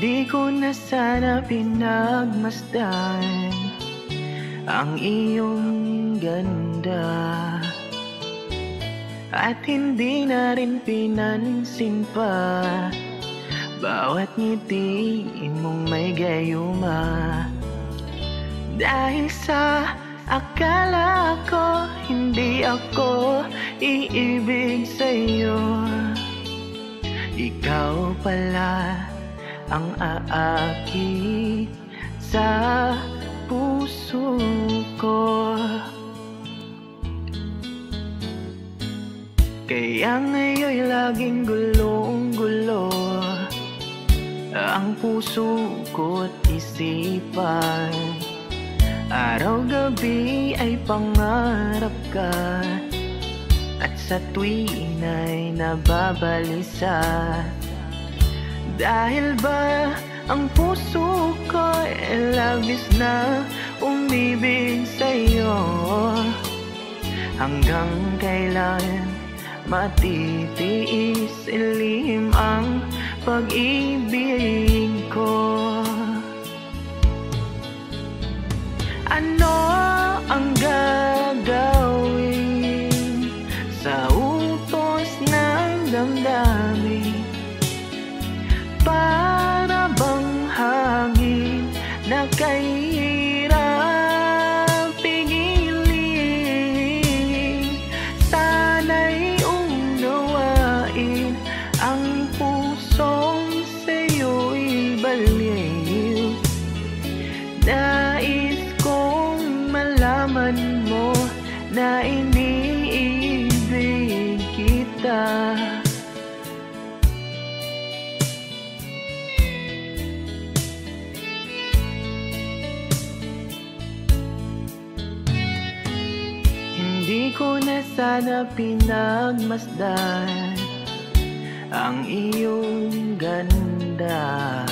Hindi ko na sana pinagmasdan ang iyong ganda, at hindi na rin pinansin pa bawat ngiti mong may gayuma. Dahil sa akala ko hindi ako iibig sa'yo, ikaw pala ang aakit sa puso ko. Kaya ngayon'y laging gulong-gulo ang puso ko't isipan. Araw-gabi ay pangarap ka, at sa tuwin ay nababalisa. Dahil ba ang puso ko ay labis na umibig sa'yo? Hanggang kailan matitiis ilihim ang pag-ibig ko? Ano ang gagawin sa utos ng damdamin? Para bang hangin na kahirap pigilin? Sana'y unawain ang pusong sa'yo'y baliw. Nais kong malaman mo na iniibig kita. Hindi ko na sana pinagmasdan ang iyong ganda,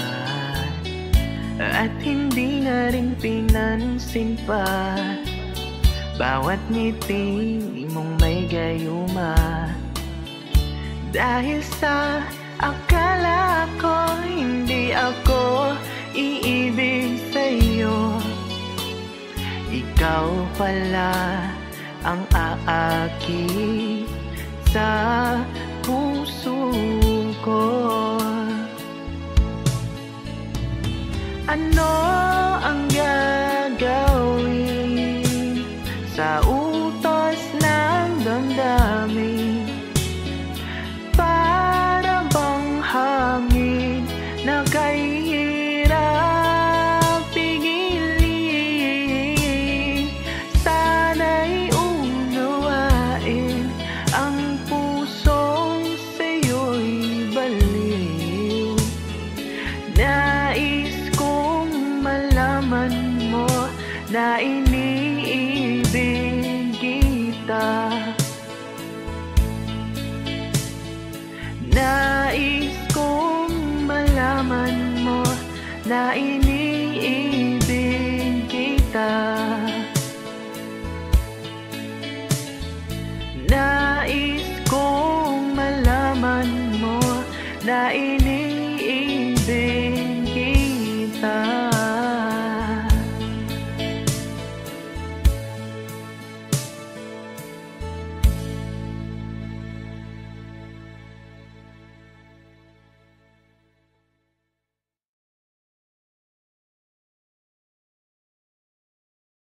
at hindi na rin pinansin pa bawat ngiti mong may gayuma. Dahil sa akala ko hindi ako iibig sa'yo, ikaw pala ang aakit sa puso ko. Ano ang gagawin sa utos ng damdamin? Para bang hangin na kahirap pigilin? Sana'y unawain ang pusong sa'yo'y baliw. Nais kong malaman mo na iniibig kita. Nais kong malaman mo na